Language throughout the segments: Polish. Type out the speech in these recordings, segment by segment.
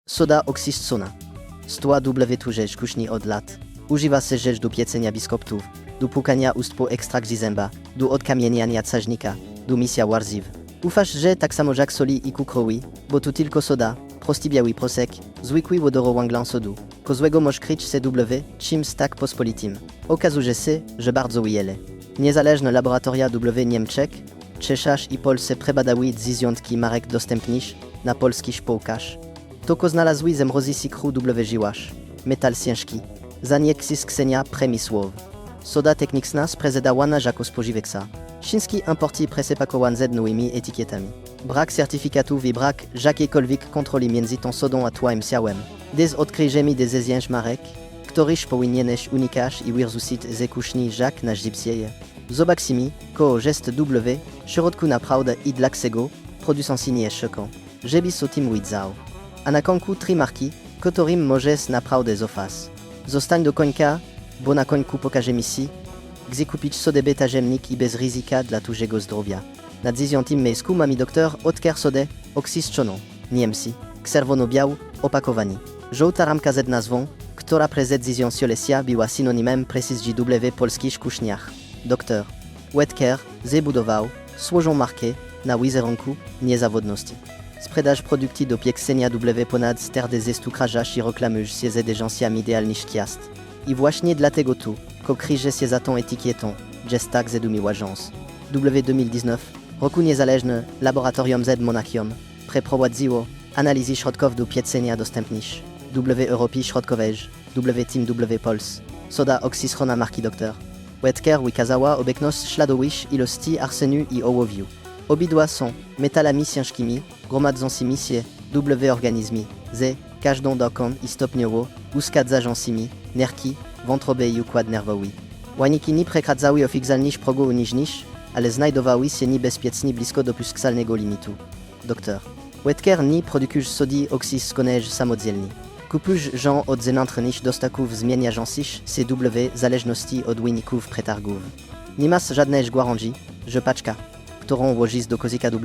Soda oksystsona. 100 W tu rzecz kuźni od lat. Używa się rzecz do piecenia biskoptów, do pukania ust po ekstrakcji zęba, do odkamieniania carznika, do misja warziw. Ufasz, że tak samo jak soli i kukrowi, bo tu tylko soda, prosty biały prosek, zwykły wodorowęglan sodu. Kozłego moż kryć CW, czymś tak pospolitym. Okazuje się, że bardzo wiele. Niezależne laboratoria W Niemczech, Czeszach i Polsce przebadały dziesiątki marek dostępnych na polskich półkach. Toko znalazły zemrozy cukru W żyłasz, metal ciężki, za nieksis ksenia przemysłow. Soda techniczna sprezedawana jako spożyweksa. Chiński importy przepakowan z nowymi etykietami. Brak certyfikatów i brak jakiejkolwiek kontroli między tą sodą a twoim ciałem. Des odkryjemy des marek, których powinieneś unikać i wyrzucić ze kuchni jak na żywcieje. Zobaczymy, ko jest W, w środku naprawdę i dlaczego, producenci nie szuką, żeby o tym wiedział. A na końcu 3 marki, którym możesz naprawdę zaufać. Zostań do końca, bo na końcu pokażemy ci, gdzie kupić sodę beta-ziemnik i bez ryzyka dla twojego zdrowia. Na 10. miejscu mamy doktor Oetker sodę oksystczoną, Niemcy, czerwono-biał, opakowani. Żółta ramka z nazwą, która przez dziesięciolecia była synonimem precyzji W w polskich kuchniach. Doktor Oetker zbudował swoją markę na wizerunku niezawodności. Sprzedaż produkcji do pieczenia W ponad 40 krajach i reklamuje się z agencjami idealnych gwiazd. I właśnie dlatego tu, ko kryje się za tą etykietą, jest tak zadumiła agence. W 2019, roku niezależny Laboratorium Z Monachium przeprowadziło analizy środków do pieczenia dostępnych. W Europy Środkowej, W Team W Pols, soda oksyschrona marki Dr. Oetker wykazała obecność śladowych ilości arsenu i ołowiu. Obydwa są metalami ciężkimi, gromadzącymi się W organizmy, z każdą dawką i stopniowo uszkadzającymi nerki, wątrobę i układ nerwowy. Łaniki nie przekraczały oficjalnych progów niżnych, ale znajdowały się niebezpiecznie blisko dopuszczalnego limitu. Dr. Oetker nie produkuje sody oksysconej samodzielnie. Kupuje ją od zewnętrznych dostawców zmieniających się W w zależności od wyników przetargów. Nie ma żadnej gwarancji, że paczka, którą włożysz do kozika W,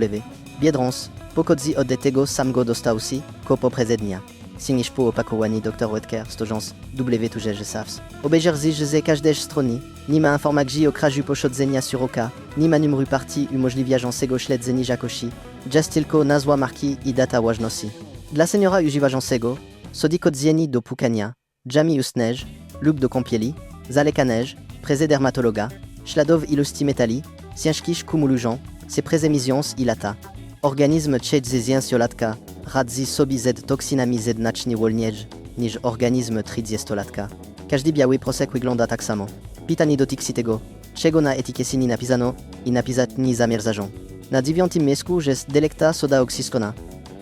Biedronce, pochodzi od tego samego dostawcy, ko poprzednia. Signisz po opakowaniu Dr. Oetker stojąc W tu rzeczy saws. Obejrzysz z każdej strony, nie ma informacji o kraju poszkodzenia suroka, nie ma numeru partii umożliwiającego śledzenie jakości, jest tylko nazwa marki i data ważności. Dla seniora używającego, sody kodzieni do pukania, dżami ustnej lub do kąpieli, zalekanej, przez dermatologa, śladów ilości metali, ciężkich kumulują się przez miesiąc i lata. Organizm dziesięciolatka radzi sobie z toksynami znacznie wolniej niż organizm 30-latka. Każdy biały prosek wygląda tak samo. Pytanie dotyczy tego, czego na etykiecie nie napisano i napisać nie zamierzają. Na 9. miejscu jest Delecta soda oksyscona.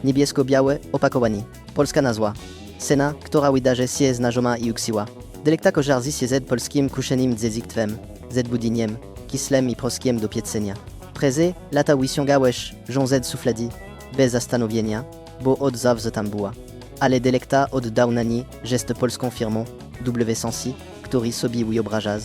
Niebiesko-białe opakowanie. Polska nazwa. Cena, która wydarzy się znajoma i uksiła. Delecta kojarzy się z polskim kuszenym dziedzictwem, z budyniem, kislem i proskiem do pieczenia. Preze lata wyciągałeś żązę sufladi, bez zastanowienia, bo od zawsze tam była. Ale Delecta od dawna nie jest polską firmą, W Sensi, który sobie wyobraża.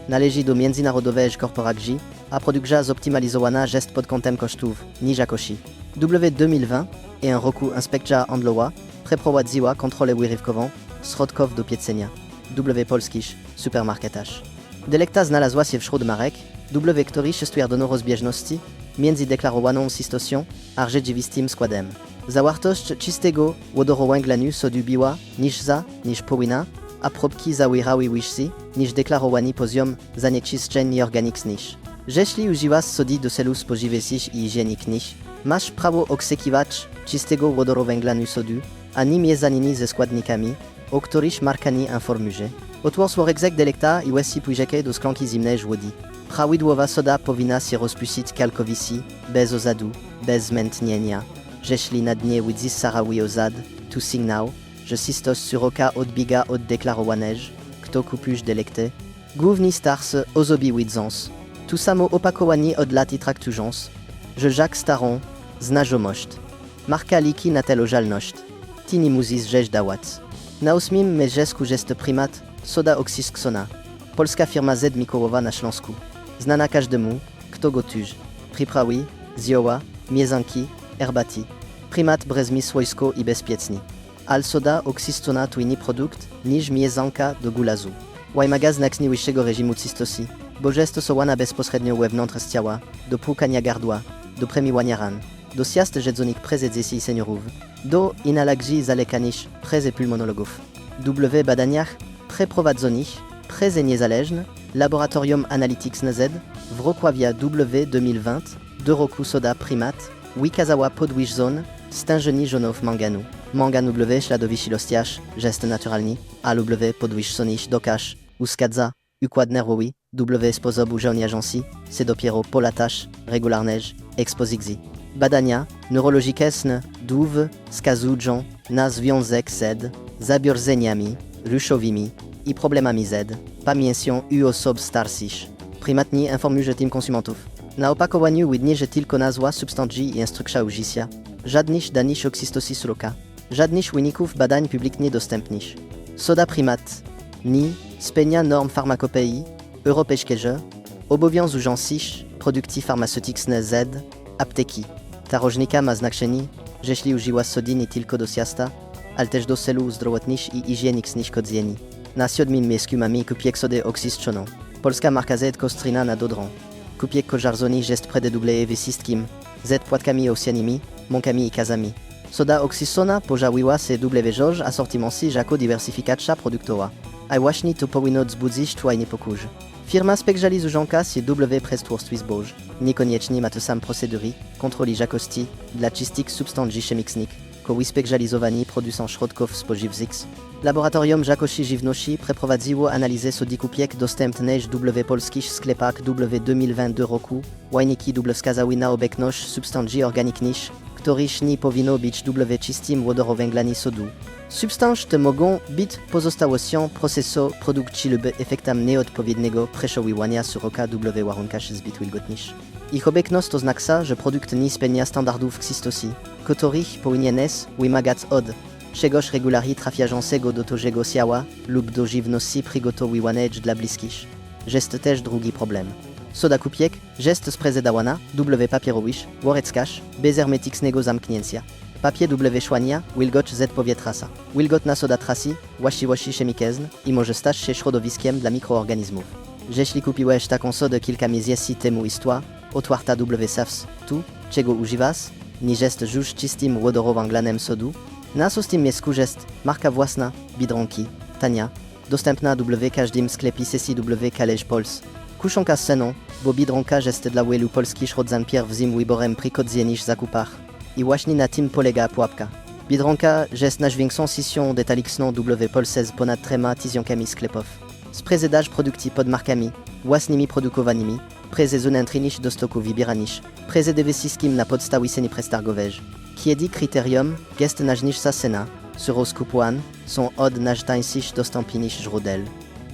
Należy do międzynarodowej korporacji, a produkcja zoptymalizowana jest pod kątem kosztów, niż jakości. W 2020 i en roku inspekcja handlowa przeprowadziła kontrolę wyrywkową środków do pieczenia. W polskich supermarketach. Delecta znalazła się wśród marek, W których stwierdzono rozbieżności między deklarowaną sytuacją a rzeczywistym składem. Zawartość czystego wodorowęglanu sodu była niższa niż powinna, a próbki zawierały wyższy niż deklarowany poziom zanieczyszczeń organicznych. Jeśli używasz sody do celów spożywczych i higienicznych, masz prawo oczekiwać czystego wodorowęglanu sodu, a nie mieszaniny ze składnikami, o których marka nie informuje. Otwórz worek Delecta i łesi pójrzeke do szklanki zimnej wody. Prawidłowa soda powinna się rozpuścić całkowicie, bez ozadu, bez zmętnienia. Jeśli na dnie widzisz sarały ozad, to sygnał, że systość suroka odbiega od deklarowanej, kto kupuje Delectę. Główny starszy osoby widząc, tu samo opakowanie od lat i traktując, że jak starą znajomość. Marka liki na telożalność. Ty nie musisz rzecz dawać. Na 8. miejscu jest Primat soda oksyscona. Polska firma Z Mikołowa na Śląsku. Znana każdemu, kto gotuje. Przyprawy, zioła, mieszanki, herbaty. Primat brzmi swojsko i bezpiecznie. Al soda oxystona tu inni produkt, niż miezanka do gulazu. Magaz naksni wyższego reżimu cystosi, bo jest stosowana bezpośrednio wewnątrz ciała, do płukania gardła, do premiwania ran, do siast jedzonych przez dzieci seniorów, do inhalakcji zalekanisz przez pulmonologów. W badaniach przeprowadzonych przez niezależne Laboratorium Analytics NZ w Wrocławia W 2020 do roku soda primat, wykazała podwyższone stężenie żonów manganu. Mangan W śladowisz ilościach, jest naturalny, a W podwyższonych dokaz uskadza układ nerwowy, W sposób użania rzęsi, c'est dopiero po latach regularnej ekspozycji. Badania neurologiczne wskazują na związek z zaburzeniami ruszowymi i problemami z pamięcią u osób starszych. Primatni informują tym konsumentów. Na opakowaniu widnieje, że tylko nazwa substancji i instrukcja użycia. Żadnych danych oksystosi suroka. Żadnych wyników badań publicznie dostępnych. Soda primat nie spełnia norm farmakopei europejskiego, obowiązujących produkty farmaceutyczne z apteki. Ta różnica ma znaczenie, że jeśli używa sody nie tylko do siasta, ale też do celów zdrowotnych i higienicznych kodzeni. Na 7. miejscu mamy kupiek sody oxysczoną. Polska marka Z Kostrina na Dodron. Kupiek kojarzony jest przede wszystkim z płatkami owsianymi, mąkami i kazami. Soda oxyscona pojawiła się w asortymencie jako dywersyfikacja produktowa. A właśnie to powinno wzbudzić twój niepokój. Firma specjalizuje się przez twórstwo zboż. Niekoniecznie ma te same procedury kontroli jakości dla czystych substancji chemicznych, koły specjalizowani producent środków spożywczych. Laboratorium Jakości Żywności przeprowadziło analizę sody kupiek dostępnej w polskich sklepach W 2020 roku. Wyniki wskazały na obecność substancji organicznych, których nie powinno być w czystym wodorowęglanie sodu. Substancje te mogą być pozostałością procesu produkcji lub efektem nieodpowiedniego przechowywania suroka w warunkach zbyt wilgotnych. Ich obecność oznacza, że produkt nie spełnia standardów czystości, których powinien wymagać od czegoś regularnie trafiającego do tożego ciała lub do żywności przygotowywanej dla bliskich. Jest też drugi problem. Soda kupiek jest sprzedawana w papierowych woreczkach bez hermetycznego zamknięcia. Papier W szłania wilgoć z powietrza. Wilgotna soda traci właściwości chemiczne i może stać się środowiskiem dla mikroorganizmów. Jeśli kupiłeś taką sodę kilka miesięcy temu istła, otwarta W saws, tu, czego używasz, nie jest już czystym wodorowęglanem sodu. Na 6. miejscu jest marka własna Biedronki, tania, dostępna w każdym sklepie sesji W Kależ Pols. Kuszonka z ceną, bo Biedronka jest dla wielu polskich rodzin pierwszym wyborem przy codziennych zakupach. I właśnie na tym polega pułapka. Biedronka jest największą siecią detaliczną W Polsce z ponad 3,000 sklepów. Sprzedaż produkcji pod markami własnymi produkowanymi, przez zewnętrznych do stoku wybieranych, przede wszystkim na podstawie ceny przetargowej. Kiedy kryterium jest najniższa cena, które skupowane są od najtańszych dostępnych źródeł.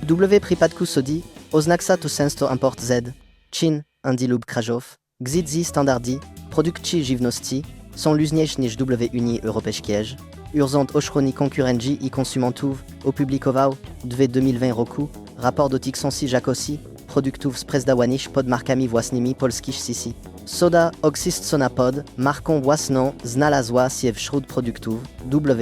W przypadku sody oznacza to często import z Chin, Indii lub krajów, gdzie standardy produkcji żywności są luźniejsze niż w Unii Europejskiej. Urząd Ochrony Konkurencji i Konsumentów opublikował w 2020 roku raport dotyczący jakości produktów sprzedawanych pod markami własnymi polskich sieci. Soda oxyscona pod marką własną znalazła się wśród produktów,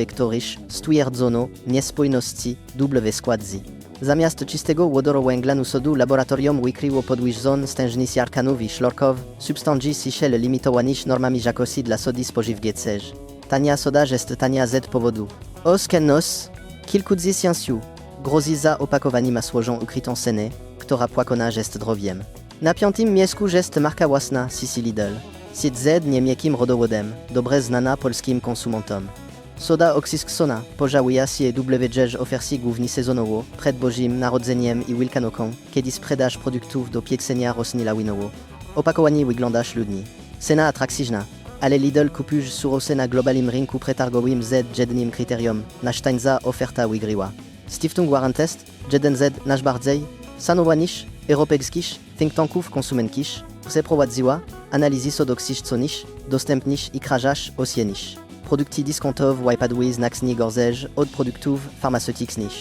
których stwierdzono niespójności w składzie. Zamiast czystego wodorowęglanu sodu laboratorium wykryło podwyższone stężenie siarkanów i szlorków, substancji sieciel limitowanych normami jakości dla sody spożywczej. Tania soda jest tania z powodu oszczędności kilkudziesięciu groszy za opakowanie masłożą ukrytą cenę, która płacona jest drowiem. Na 5. miejscu jest marka własna sieci Lidl. Sieć z niemieckim rodowodem, dobrze znana polskim konsumentom. Soda oxyscona pojawia się w ofercie głównie sezonowo, przed Bożym Narodzeniem i Wielkanoką, kiedy sprzedaż produktów do pieczenia rośnie lawinowo. Opakowanie wygląda śludnie. Cena atrakcyjna, ale Lidl kupuje surowce na globalnym rynku przetargowym z jednym kryterium, nasz tańca oferta wygrywa. Stiftung Warentest, jeden z najbardziej szanowanych europejskich think tanków konsumenckich przeprowadziła analizy sod oxysconych, dostępnych i krajach oceanicznych. Produkty dyskontowe wypadły znacznie gorzej od produktów farmaceutycznych.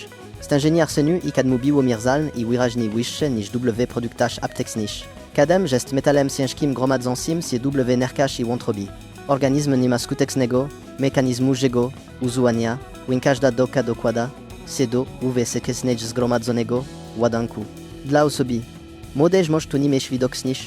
Stężenie arsenu i kadmu biomierzalne i wyraźnie wyższe niż w produktach aptecznych. Kadem jest metalem ciężkim gromadzącym się w nerkach i wątrobie. Organizm nie ma skutecznego mechanizmu jego usuwania, win każda doka dokłada, sedo, uwe sekesneć zgromadzonego, ładanku. Dla osoby. Młodzież może tu nie mieć widocznych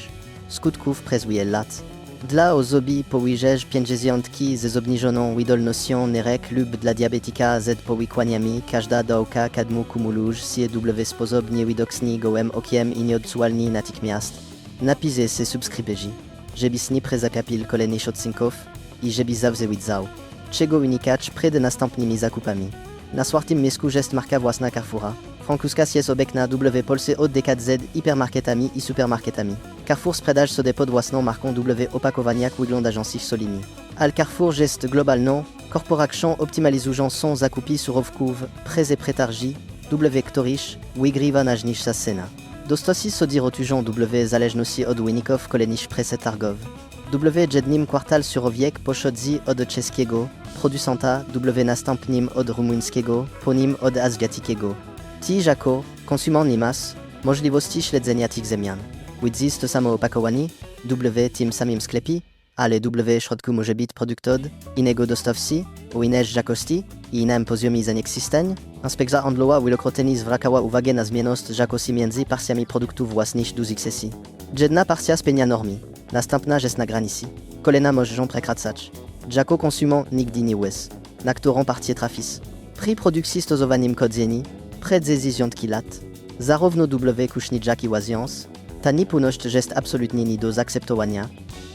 skutków przez wiele lat. Dla osoby powyżej 50 ze obniżoną wydolnością nerek lub dla diabetyka z powikłaniami każda dołka kadmu kumuluż się w sposób niewidoczny gołym okiem i nieodczuwalny natychmiast. Napisze się subskryberzy, żebyś nie przezakapil kolejnych odcinków i żebyś zawsze widział, czego unikać przed następnymi zakupami. Na czwartym miejscu jest marka własna Carrefoura. Francuska jest obecna w Polsce od dekad z hipermarketami i supermarketami. Carrefour sprzedaż sobie pod własną marką w opakowaniach wyglądających solidnie. Al Carrefour jest globalną korporacją optymalizującą zakupy surowków przez przetargi, których wygrywa najniższa cena. Dostosi sobie rotują w zależności od wyników kolejnych przetargów. W jednym kwartal surowiek pochodzi od czeskiego producenta, w następnym od rumuńskiego, po nim od azjatyckiego. Ty jako konsument nie masz możliwości śledzenia tych zmian. Widzisz to samo opakowanie, w tym samym sklepie, ale w środku może być produkt od innego dostawcy, o innej jakości i innym poziomie zanieczyszczeń. Inspekcja handlowa wielokrotnie zwracała uwagę na zmienność jakości między partiami produktów własnych dużych sesji. Jedna partia spełnia normy, następna jest na granicy. Kolejna może przekraczać. Jako konsument nigdy nie wiesz, na którą partię trafisz. Przy produkcji stosowaniem kodzeni, przed dziesiątki lat, zarówno kuszni jak i łaziąc, ta niepewność jest absolutnie nie do zaakceptowania.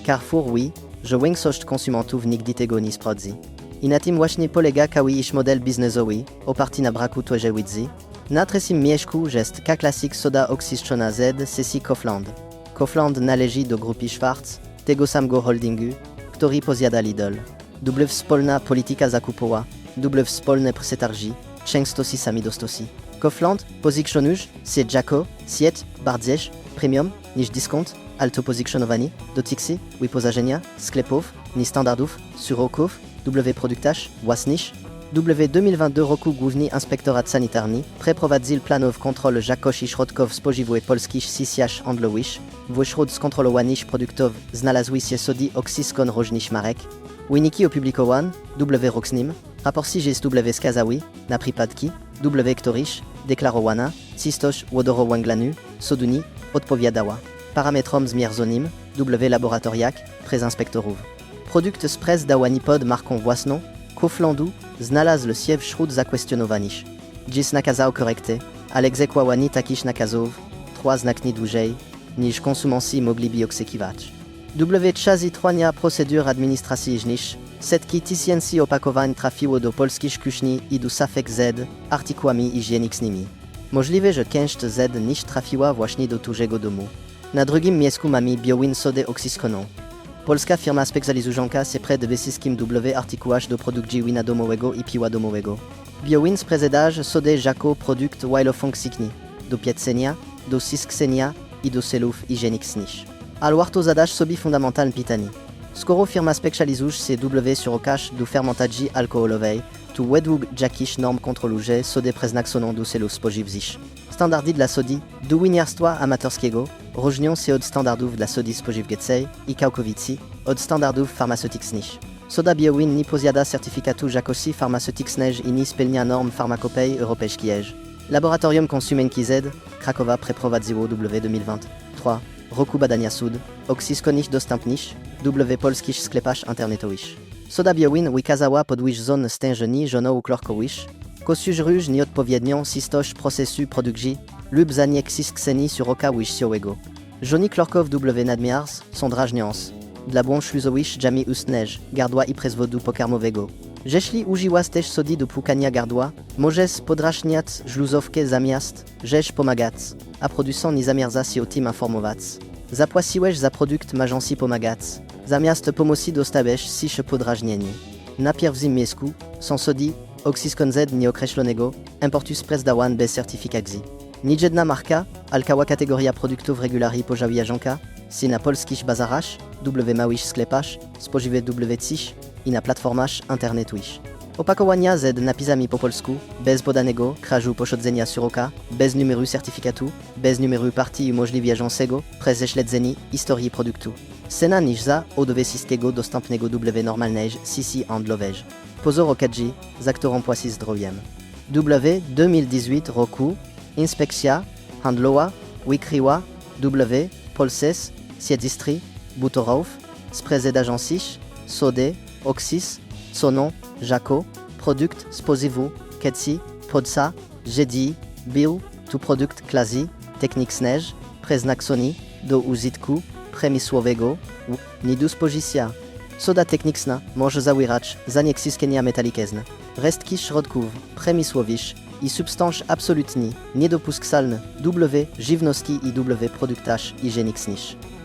Carrefour wie, że większość konsumentów nigdy tego nie sprawdzi. I na tym właśnie polega cały ich model biznesowy, oparty na braku tej wiedzy. Na trzecim miejscu jest K-Classic soda oczyszczona z sesji Kaufland. Kaufland należy do grupy Schwarz, tego samego holdingu, który posiada Lidl. Wspólna polityka zakupowa, wspólne przetargi, często si sami dostosi. Kaufland pozycjonuje się jako sieć bardziej premium niż dyskont, alto pozycjonowany dotyczy wyposażenia sklepów, niestandardów, surowków, produktaż własnych. W 2022 roku Główny Inspektorat Sanitarny przeprowadził planów kontroli jakości środków spożywczych polskich sesjach handlowych. Wśród skontrolowanych produktów znalazły się sody oksyskon różnych marek. Wyniki opublikowane rok z nim, raporty GSW wskazały na przypadki, których deklarowana czystość wodoru węglanu soduni odpowiadała parametrom zmierzonym laboratoriach przez inspektorów. Produkt sprzedawany pod marką własną Kauflandu znalazł się wśród zakwestionowanych. Dziś nakazał korekty, ale egzekwowanie takich nakazów trwa znacznie dłużej, niż konsumenci mogliby oczekiwać. W czasie trwania procedur administracyjnych setki tysięcy opakowań trafiło do polskich kuchni i do szafek z artykułami higienicznymi. Możliwe, że część z nich trafiła właśnie do dużego domu. Na drugim miejscu mamy Biowin sodę oksyskoną. Polska firma specjalizująca się przede wszystkim w artykułach do produkcji wina domowego i piwa domowego. Biowin sprzedaje sodę jako produkt wielofunkcyjny, do pieczenia, do ciskania i do celów higienicznych. Ale warto zadać sobie fundamentalne pytanie. Skoro firma specjalizuje się w surowkach do fermentacji alkoholowej, to według jakich norm kontroluje sodę przeznaczoną do celów spożywczych. Standardy dla sody do winiarstwa amatorskiego różnią się od standardów dla sody spożywczej i całkowicie od standardów farmaceutycznych. Soda Biowin nie posiada certyfikatu jakości farmaceutycznej i nie spełnia norm farmakopei europejskich. Laboratorium Konsumenki Z Krakowa przeprowadziło w 2023 roku badania sód oksyskonych dostępnych w polskich sklepach internetowych. Soda Biowin wykazała podwyż zon stężeni żonowu chlorkowych, kosużuż nieodpowiednią czystość procesu produkcji lub zanieczyszczenie surowka wyjściowego. Żoni chlorków nadmiar są drażniące dla błąd śluzowych dżami ustnych, gardła i przezwodu pokarmowego. Jeśli używasz też sody do płukania gardła, możesz podrażniać żluzówkę zamiast, żeś pomagać, a producent nie zamierza się o tym informować. Zapłaciłeś za produkt mający pomagać, zamiast pomocy dostałeś się podrażnienie. Na pierwszym miejscu są sody oksyskon Z nieokreślonego, importu sprzedawane bez certyfikacji. Niejedna marka, alkała kategoria produktów regularnie pojawiająca się na polskich bazarach, małych sklepach, spożywczych i na platformach internetowych. Opakowania z napisami po polsku, bez podanego kraju pochodzenia surowka, bez numeru certyfikatu, bez numeru partii umożliwiającego prześledzenie historii produktu. Cena niższa od wszystkiego dostępnego normalnej sesji handlowej. Pozor okazji, za którą płaci zdrowiem. W 2018 roku Inspekcja Handlowa wykryła W Polsce siedzistry butorów, sprzedaż d'agencji, sody, oksis, soną, jako produkt spożywu, kecji, podsa, żedi, był tu produkt klasy, techniczny, przeznaczony do użytku przemysłowego, nie do spożycia. Soda techniczna może zawierać zanieczyszczenia metaliczne, resztki środków przemysłowych i substancji absolutnie niedopuszczalne żywności i produktach higienicznych.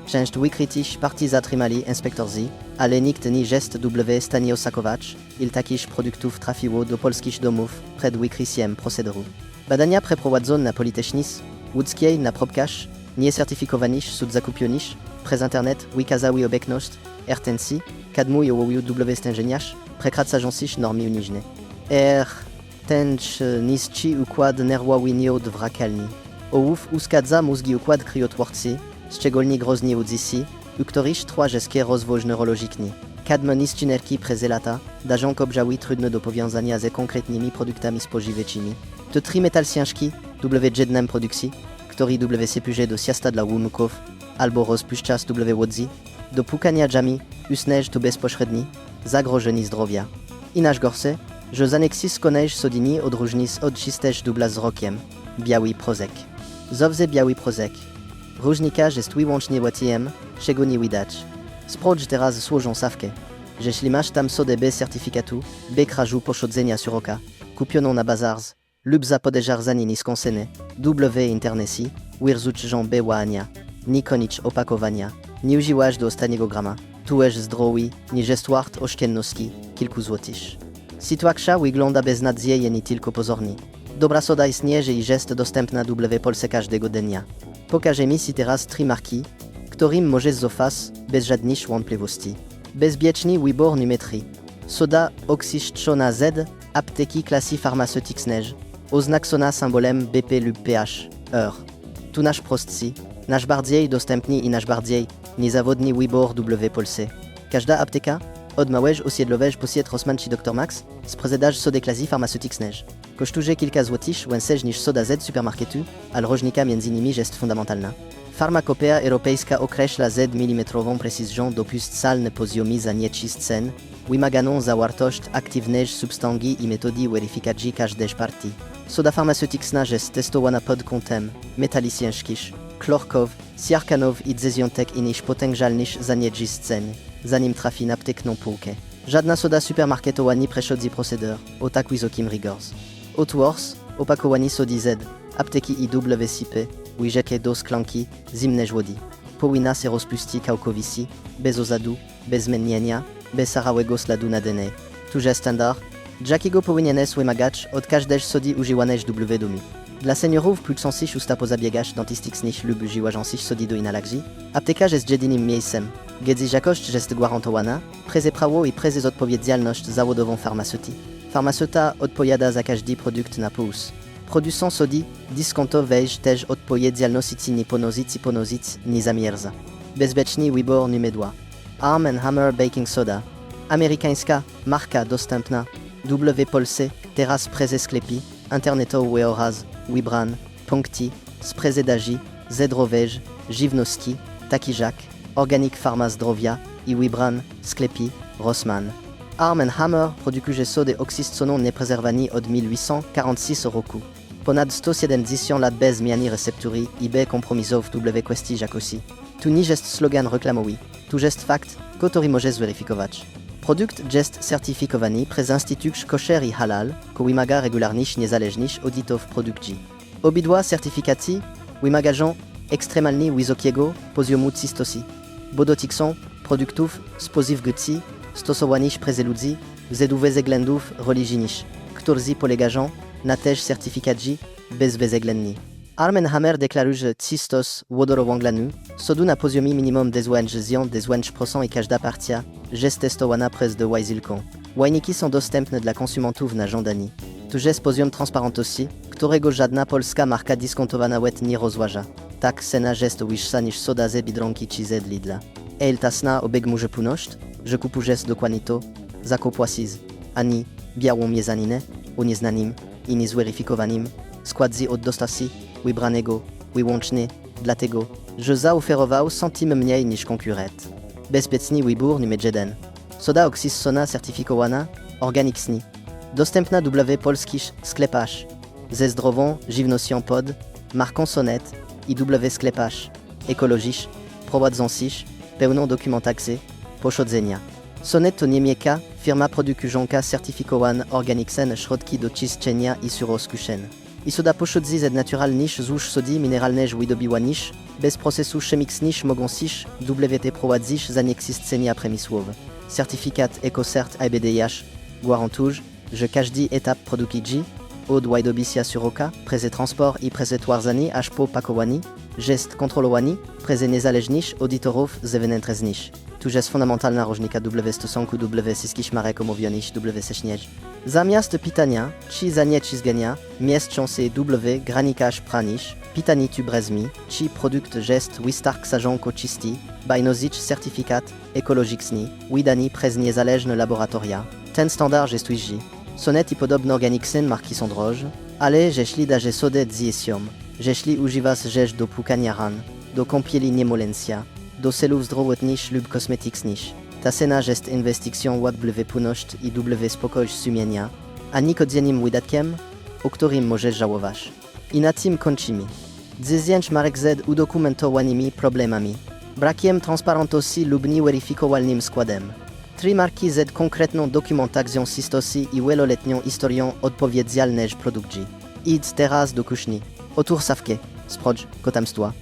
Część wykrytych partii zatrzymali inspektorzy, ale nikt nie jest w stanie oszakować, ile takich produktów trafiło do polskich domów przed wykryciem procederu. Badania przeprowadzone na Politechnice Łódzkiej na próbkach niecertyfikowanych zakupionych przez internet wykazały obecność rtęci, kadmu i ołowiu stężeniach przekraczających normy unijne. Rtęć niszczy układ nerwowy nieodwracalny. Ołów uszkadza mózgi układ krwiotwórczy, szczególnie groźnie udzicy, u których trwa rzeźki rozwój neurologiczny. Kadm niszczy nerki przez lata, dają objawy trudne do powiązania ze konkretnymi produktami spożywczymi. To trimetal ciężki jednym produkcji, który sypuje do ciasta dla łuków, albo rozpuszcza z łodzi, do pukania dżami, usneż to bezpośredni, zagrożeni zdrowia. I nasz gorsze, że zaneksisko než sodini odróżnić od czystej z rokiem, biały prozek. Zowze biały prozek. Różnika jest wyłącznie łatiem, czego nie widać. Sprawdź teraz swoją sawkę. Jeśli masz tam sodę bez certyfikatu, bez kraju poszodzenia suroka, kupioną na bazars, lub za podejrzanie niską cenę, internecie, wyrzuć żąbę łania, nie konić opakowania, nie używasz do ostatniego grama, tuż zdrowy, nie jest wart oszczędności, kilku złotych. Sytuacja wygląda beznadziejnie tylko pozornie. Dobra soda istnieje i jest dostępna w Polsce każdego dnia. Pokażemy ci teraz 3 marki, którym możesz zaufać bez żadnych wątpliwości. Bezpieczny wybór numer 3. Soda oczyszczona Z, apteki klasy farmaceutycznej, oznaczona symbolem BP lub pH, Tu nasz prostszy, nasz bardziej dostępny i nasz bardziej niezawodny wybór w Polsce. Każda apteka, od małego osiedlowego posied Rossmann czy Dr. Max, sprzedaż sody klasy farmaceutycznej. Kosztuje kilka złotych więcej niż soda Z supermarketu, ale różnica między nimi jest fundamentalna. Farmakopea europejska określa z milimetrową precyzją dopuszczalne poziomy zanieczyszczeń, wymaganą zawartość aktywnej substancji i metody weryfikacji każdej partii. Soda farmaceutyczna jest testowana pod kątem metali ciężkich, chlorków, siarkanów i dziesiątek innych potężalnych zanieczyszczeń, zanim trafi na aptekną półkę. Żadna soda supermarketowa nie przechodzi proceder o tak wysokim rigorze. Otwórs, opakowanie sody Z, apteki i sypy, łyżeczkę do szklanki zimnej wody. Powinna się rozpuścić całkowicie, bez ozadu, bez zmieniania, bez sarałego śladu na dnie. Tu jest standard, jakiego powinieneś wymagać od każdej sody używanej w domu. Dla seniorów płuczących usta po zabiegach dentystycznych lub używających sody do inhalacji, apteka jest jedynym miejscem, gdzie jakość jest gwarantowana, przez prawo i przez odpowiedzialność zawodową farmaceuty. Farmaceuta odpowiada za każdy produkt na puls. Producent sody dyskontowej też odpowiedzialności nie ponosić nie zamierza. Bezpieczny wybór numer 2. Arm & Hammer Baking Soda. Amerykańska marka dostępna w Polsce teraz przez sklepy internetowe oraz wybran punkty sprzedaży zdrowej żywności, takich jak Organic Pharma Zdrowia i wybran sklepy Rossmann. Arm & Hammer produkuje sodę oczyszczoną nieprezerwowaną od 1846 roku. Ponad 170 lat bez zmiany receptury i bez kompromisów w kwestii jakości. Tu nie jest slogan reklamowy, tu jest fakt, który możesz zweryfikować. Produkt jest certyfikowany przez Instytut Kosher i Halal, który wymaga regularnych niezależnych audytów produkcji. Obydwa certyfikaty wymagają ekstremalnie wysokiego poziomu czystości, bo dotyczą produktów spożywczych stosowanych przez ludzi ze względów religijnych, którzy polegają na też certyfikacie bezwzględni. Arm & Hammer deklaruje czystość wodorowęglanu, sodu na poziomie minimum 10% i każda partia jest testowana przez wyzylką. Łajniki są dostępne dla konsumentów na żądanie. Tu jest poziom transparentności, którego żadna polska marka dyskontowana nie rozważa. Tak cena jest wyższa niż soda z Biedronki czy z Lidla. Ta cena obiegmuje płynność, że kupujesz dokładnie to, za co płacisz. ani białą miezaninę o nieznanym i niezweryfikowanym składzie od dostawcy wybranego wyłącznie dlatego, że zaoferował centim mniej niż konkurent. Bezpieczny wybór numer 1. Soda oxysona certyfikowana, organiczny. Dostępna w polskich sklepach. Ze zdrową żywnością pod marką Sonet i w sklepach ekologicznych prowadzących pełną dokumentację pochodzenia. Sonet to niemiecka firma produkująca certyfikowane organiczne środki do czyszczenia i suroskuszeń. I soda pochodzi z naturalnych złóż sodzi mineralnych wydobywanych bez procesu chemicznych mogących prowadzić zanieczyszczenia przemysłowe. Certyfikat EcoCert IBDH gwarantuje, że każdy etap produkcji od wydobycia suroka przez transport i przez twarzanie aż po pakowanie jest kontrolowany przez niezależnych audytorów zewnętrznych. Tu jest fundamentalna różnica w stosunku do wszystkich marek omówionych wcześniej. Zamiast pytania, czy zanieczyszczenia mieszczą się w granikach pranych, pytanie tu brzmi, czy produkt jest wystarczająco czysty, by nosić certyfikat ekologiczny wydany przez niezależne laboratoria. Ten standard jest ujrzy. Sonet i podobne organiczne marki są droższe, ale jeśli daje sodę dzieciom, jeśli używasz rzecz do płukania ran, do kąpieli niemolencja, do celów zdrowotnych lub kosmetycznych, ta cena jest inwestycją w płynność i w spokój sumienia, a nie codziennym wydatkiem, o którym możesz żałować. I na tym kończymy. 10 marek z udokumentowanymi problemami, brakiem transparentności lub nieweryfikowalnym składem. 3 marki z konkretną dokumentacją systości i wieloletnią historią odpowiedzialnej produkcji. Idź teraz do kuchni. Otóż sawkę, sprawdź kotamstwa.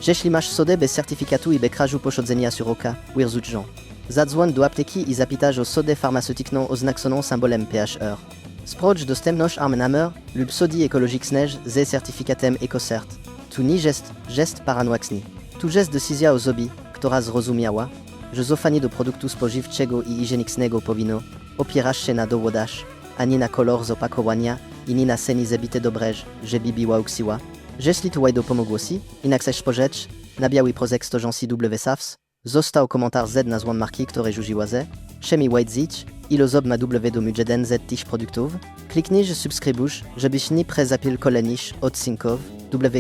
Jeśli masz sodę bez certyfikatu i bekrażu pochodzenia suroka, wyrzućą. Zadzwoń do apteki i zapytasz o sodę farmaceutyczną oznaczoną symbolem PHR. Sprawdź dostępność Armenhamer lub sodi ekologicznej ze certyfikatem EcoCert. Tu nie jest paranoiczny. Tu jest decyzja osoby, która zrozumiała, że zaufanie do produktu spożywczego i higienicznego powinno opierać się na dowodach, a nie na kolor z opakowania i nie na cenie zabite dobrze, żeby była uksiła. Jeśli to łajdo pomogło si i na chcesz spożyć, na biały prozek stożący WSAFS, został komentarz z na złą marki, które użyła ze, czemi łajdzić, ile osób ma do jeden z tych produktów, kliknij, że subskrybusz, żebyś nie przezapil kolejnych odcinków,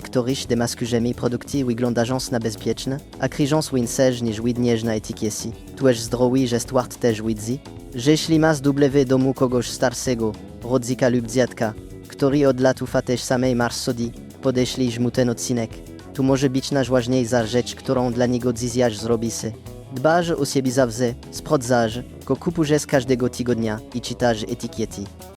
których demaskużemy produkty wyglądają na bezpieczne, a kryżą więcej niż widnież na etykiecie. Tu jest zdrowy jest wart też widzi. Jeśli masz domu kogoś starszego, rodzika lub dziadka, który od lat ufa też samej marsz sodi, podeślijś mu ten odcinek. Tu może być najważniejsza rzecz, którą dla niego dziś zrobisz. Dbasz o siebie zawsze, sprawdzasz, go kupujesz każdego tygodnia i czytasz etykiety.